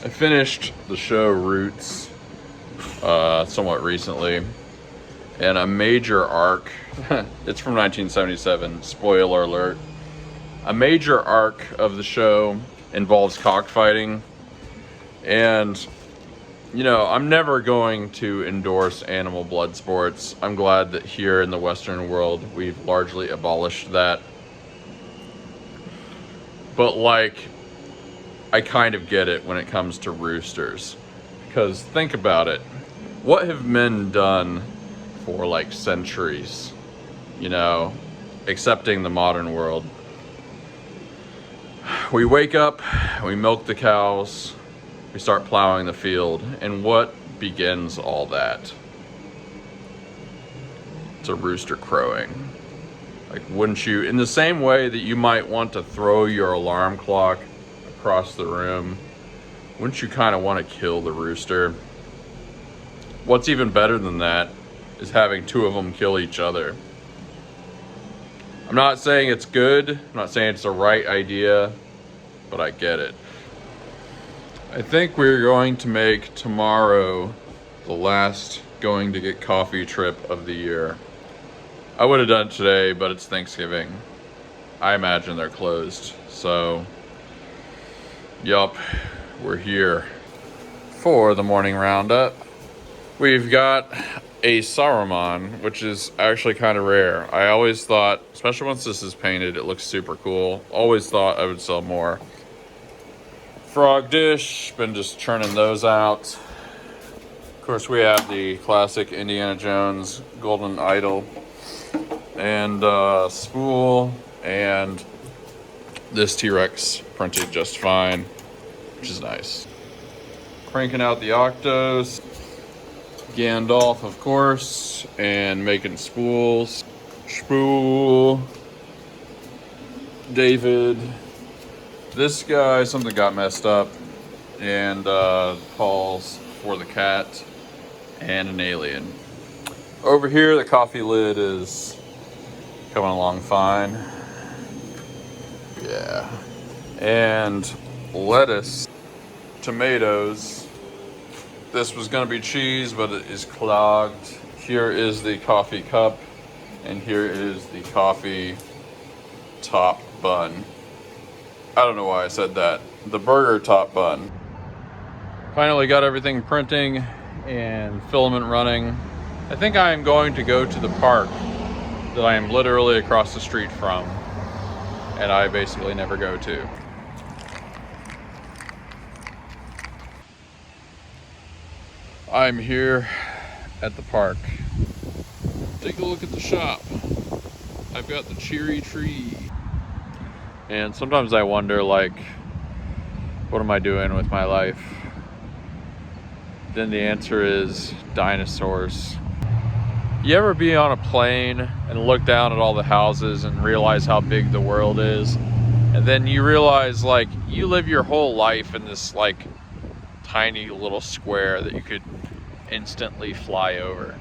I finished the show Roots somewhat recently, and a major arc, it's from 1977, spoiler alert, a major arc of the show involves cockfighting, and you know, I'm never going to endorse animal blood sports. I'm glad that here in the Western world we've largely abolished that. But like, I kind of get it when it comes to roosters. Because think about it. What have men done for like centuries? You know, accepting the modern world. We wake up, we milk the cows, we start plowing the field, and what begins all that? It's a rooster crowing. Like, wouldn't you, in the same way that you might want to throw your alarm clock across the room, wouldn't you kind of want to kill the rooster? What's even better than that is having two of them kill each other. I'm not saying it's good, I'm not saying it's the right idea, but I get it. I think we're going to make tomorrow the last going to get coffee trip of the year. I would have done it today, but it's Thanksgiving. I imagine they're closed. So, yup, we're here for the morning roundup. We've got a Saruman, which is actually kind of rare. I always thought, especially once this is painted, it looks super cool. Always thought I would sell more. Frog dish, been just churning those out. Of course, we have the classic Indiana Jones golden idol and spool, and this T-Rex printed just fine, which is nice. Cranking out the Octos, Gandalf, of course, and making spools. Spool, David. This guy, something got messed up, and calls for the cat and an alien. Over here, the coffee lid is coming along fine. Yeah. And lettuce, tomatoes. This was gonna be cheese, but it is clogged. Here is the coffee cup, and here is the coffee top bun. I don't know why I said that. The burger top bun. Finally got everything printing and filament running. I think I am going to go to the park that I am literally across the street from, and I basically never go to. I'm here at the park. Take a look at the shop. I've got the cherry tree. And sometimes I wonder, like, what am I doing with my life? Then the answer is dinosaurs. You ever be on a plane and look down at all the houses and realize how big the world is? And then you realize, like, you live your whole life in this, like, tiny little square that you could instantly fly over.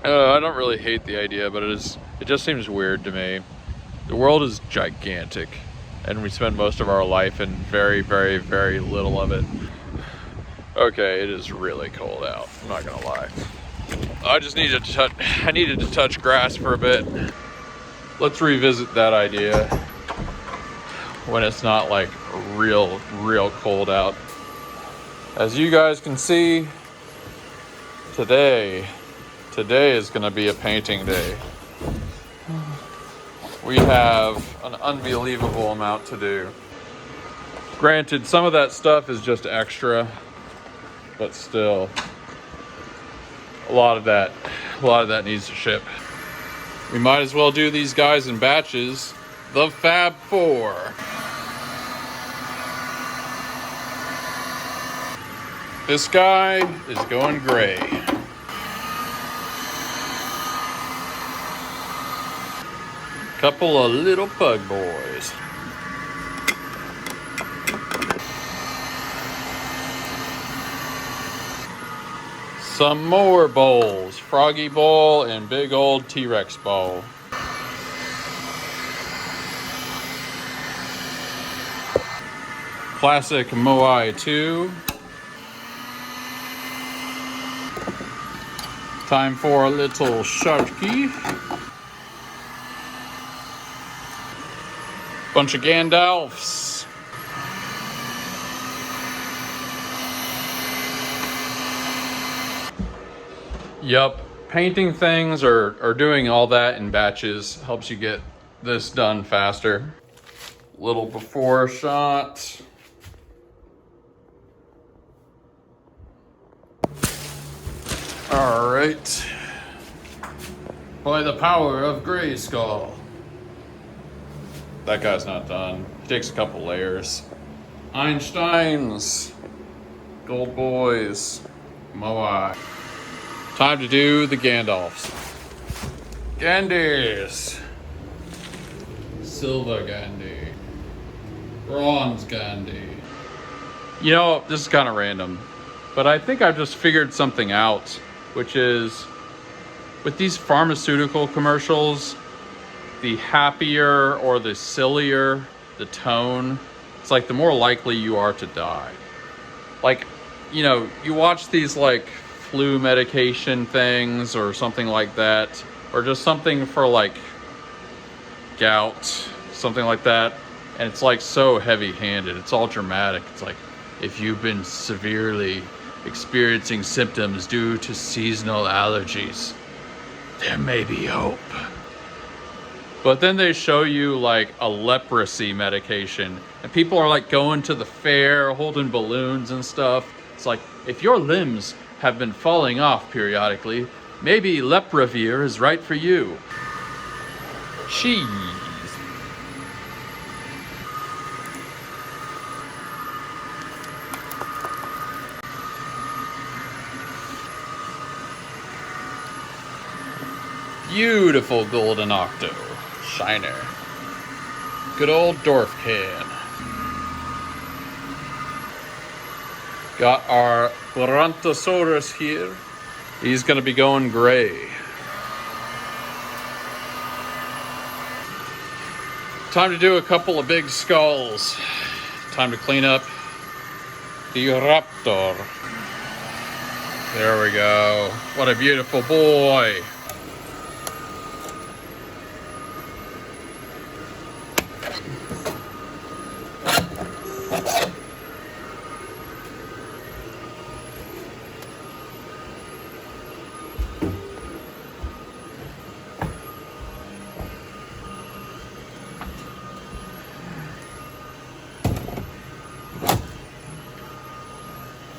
I don't really hate the idea, but it just seems weird to me. The world is gigantic, and we spend most of our life in very, very, very little of it. Okay, it is really cold out, I'm not gonna lie. I needed to touch grass for a bit. Let's revisit that idea when it's not like real cold out. As you guys can see, today is gonna be a painting day. We have an unbelievable amount to do. Granted, some of that stuff is just extra, but still, a lot of that needs to ship. We might as well do these guys in batches. The Fab Four. This guy is going gray. Couple of little pug boys. Some more bowls. Froggy bowl and big old T-Rex bowl. classic Moai 2. Time for a little Sharky. Bunch of Gandalfs. Yup, painting things or doing all that in batches helps you get this done faster. Little before shot. All right. By the power of Grayskull. That guy's not done. He takes a couple layers. Einsteins. Gold Boys. Moai. Time to do the Gandalfs. Gandys. Silver Gandhi. Bronze Gandhi. You know, this is kind of random, but I think I've just figured something out, which is with these pharmaceutical commercials, the happier or the sillier the tone, it's like the more likely you are to die. Like, you know, you watch these like flu medication things or something like that, or just something for like gout, something like that, and it's like so heavy-handed. It's all dramatic. It's like, if you've been severely experiencing symptoms due to seasonal allergies, there may be hope. But then they show you like a leprosy medication, and people are like going to the fair holding balloons and stuff. It's like, if your limbs have been falling off periodically, maybe Lepravir is right for you. Cheese. Beautiful golden octo. Shiner. Good old Dwarf can. Got our Brontosaurus here. He's gonna be going gray. Time to do a couple of big skulls. Time to clean up the Raptor. There we go. What a beautiful boy.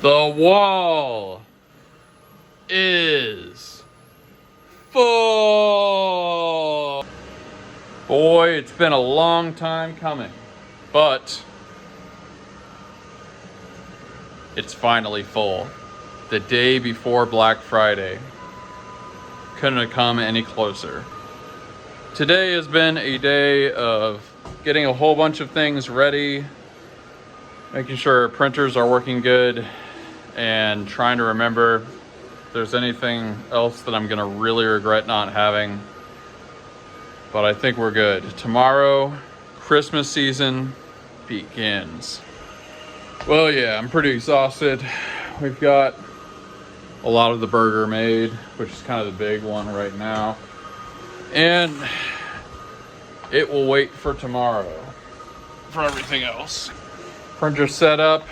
The wall is full. Boy, it's been a long time coming, but it's finally full. The day before Black Friday. Couldn't have come any closer. Today has been a day of getting a whole bunch of things ready, making sure our printers are working good, and trying to remember if there's anything else that I'm gonna really regret not having. But I think we're good. Tomorrow, Christmas season begins. Well, yeah, I'm pretty exhausted. We've got a lot of the burger made, which is kind of the big one right now. And it will wait for tomorrow for everything else. Printer set up.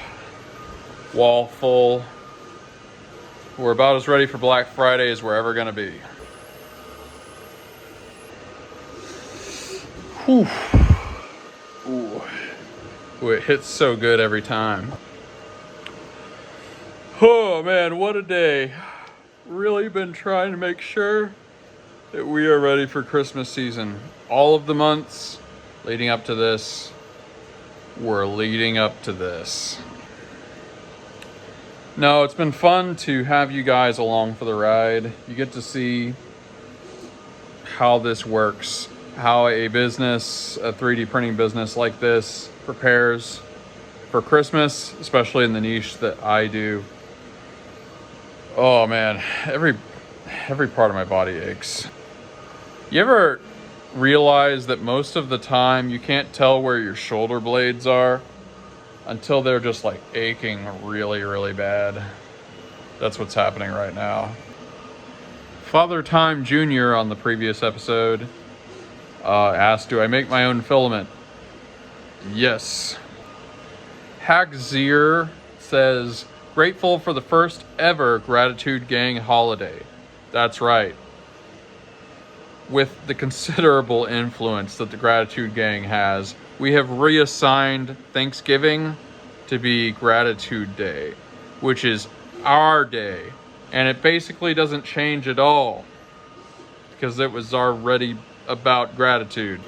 Wall full. We're about as ready for Black Friday as we're ever gonna be. Whew. Ooh. Ooh, it hits so good every time. Oh man, what a day. Really been trying to make sure that we are ready for Christmas season. All of the months leading up to this, we're leading up to this. No, it's been fun to have you guys along for the ride. You get to see how this works, how a business, a 3D printing business like this prepares for Christmas, especially in the niche that I do. Oh man, every part of my body aches. You ever realize that most of the time you can't tell where your shoulder blades are? until they're just like aching really, really bad. That's what's happening right now. Father Time Jr. on the previous episode asked, do I make my own filament? Yes. Hackzier says, grateful for the first ever Gratitude Gang holiday. That's right. With the considerable influence that the Gratitude Gang has, we have reassigned Thanksgiving to be Gratitude Day, which is our day. And it basically doesn't change at all because it was already about gratitude.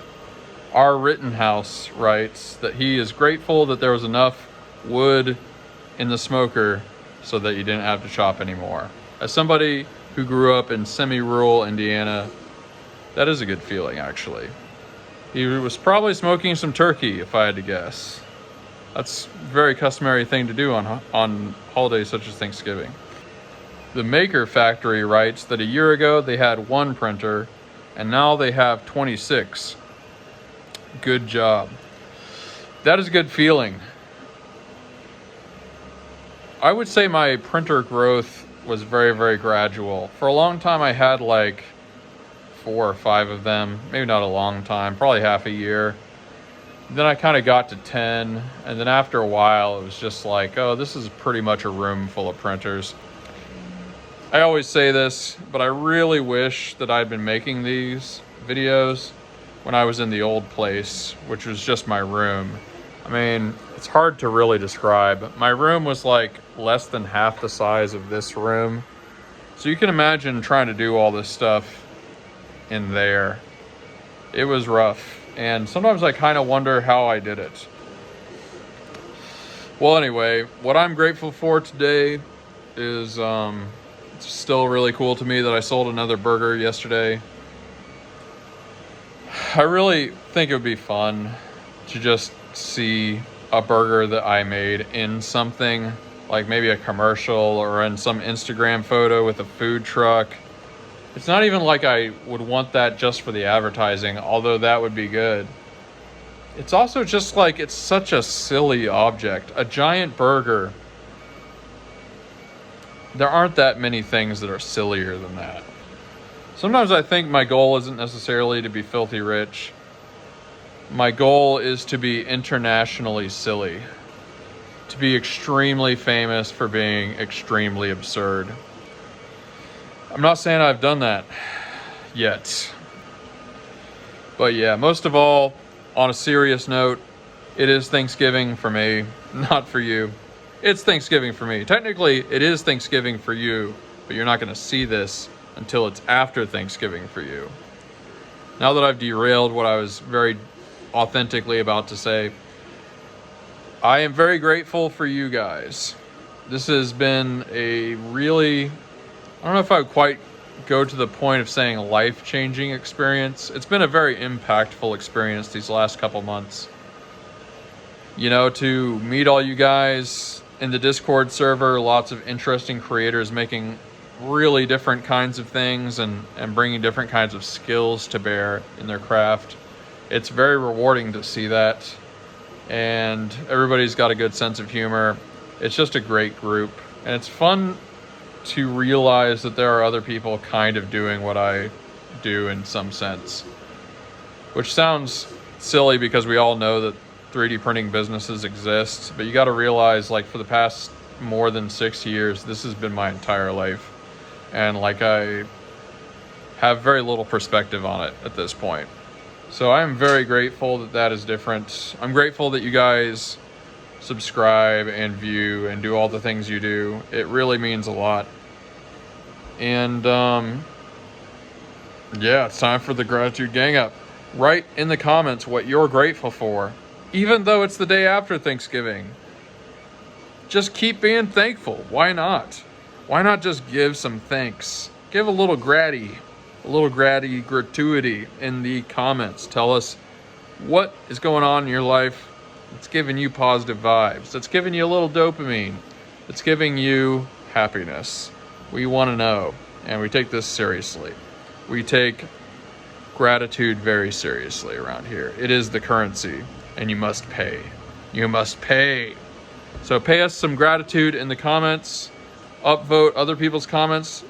Our Rittenhouse writes that he is grateful that there was enough wood in the smoker so that you didn't have to chop anymore. As somebody who grew up in semi-rural Indiana, that is a good feeling, actually. He was probably smoking some turkey, if I had to guess. That's a very customary thing to do on holidays such as Thanksgiving. The Maker Factory writes that a year ago they had 1 printer, and now they have 26. Good job. That is a good feeling. I would say my printer growth was very, very gradual. For a long time I had like 4 or 5 of them, maybe not a long time, probably half a year. Then I kind of got to 10, and then after a while it was just like, oh, this is pretty much a room full of printers. I always say this, but I really wish that I'd been making these videos when I was in the old place, which was just my room. I mean, it's hard to really describe. My room was like less than half the size of this room. So you can imagine trying to do all this stuff in there. It was rough, and sometimes I kind of wonder how I did it. Well, anyway, what I'm grateful for today is it's still really cool to me that I sold another burger yesterday. I really think it would be fun to just see a burger that I made in something, like maybe a commercial or in some Instagram photo with a food truck. It's not even like I would want that just for the advertising, although that would be good. It's also just like, it's such a silly object. A giant burger. There aren't that many things that are sillier than that. Sometimes I think my goal isn't necessarily to be filthy rich. My goal is to be internationally silly. To be extremely famous for being extremely absurd. I'm not saying I've done that yet. But yeah, most of all, on a serious note, it is Thanksgiving for me, not for you. It's Thanksgiving for me. Technically, it is Thanksgiving for you, but you're not going to see this until it's after Thanksgiving for you. Now that I've derailed what I was very authentically about to say, I am very grateful for you guys. This has been a really, I don't know if I would quite go to the point of saying life-changing experience. It's been a very impactful experience these last couple months. You know, to meet all you guys in the Discord server, lots of interesting creators making really different kinds of things and bringing different kinds of skills to bear in their craft. It's very rewarding to see that. And everybody's got a good sense of humor. It's just a great group. And it's fun to realize that there are other people kind of doing what I do in some sense. Which sounds silly because we all know that 3D printing businesses exist, but you got to realize, like, for the past more than 6 years, this has been my entire life, and like I have very little perspective on it at this point. So I'm very grateful that that is different. I'm grateful that you guys subscribe and view and do all the things you do. It really means a lot. And yeah, it's time for the Gratitude Gang Up. Write in the comments what you're grateful for. Even though it's the day after Thanksgiving, just keep being thankful. Why not? Why not just give some thanks? Give a little gratuity in the comments. Tell us what is going on in your life that's giving you positive vibes, that's giving you a little dopamine, that's giving you happiness. We want to know, and we take this seriously. We take gratitude very seriously around here. It is the currency. And you must pay. You must pay. So pay us some gratitude in the comments. Upvote other people's comments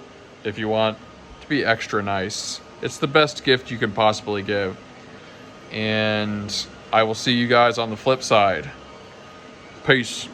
if you want to be extra nice. It's the best gift you can possibly give. And I will see you guys on the flip side. Peace.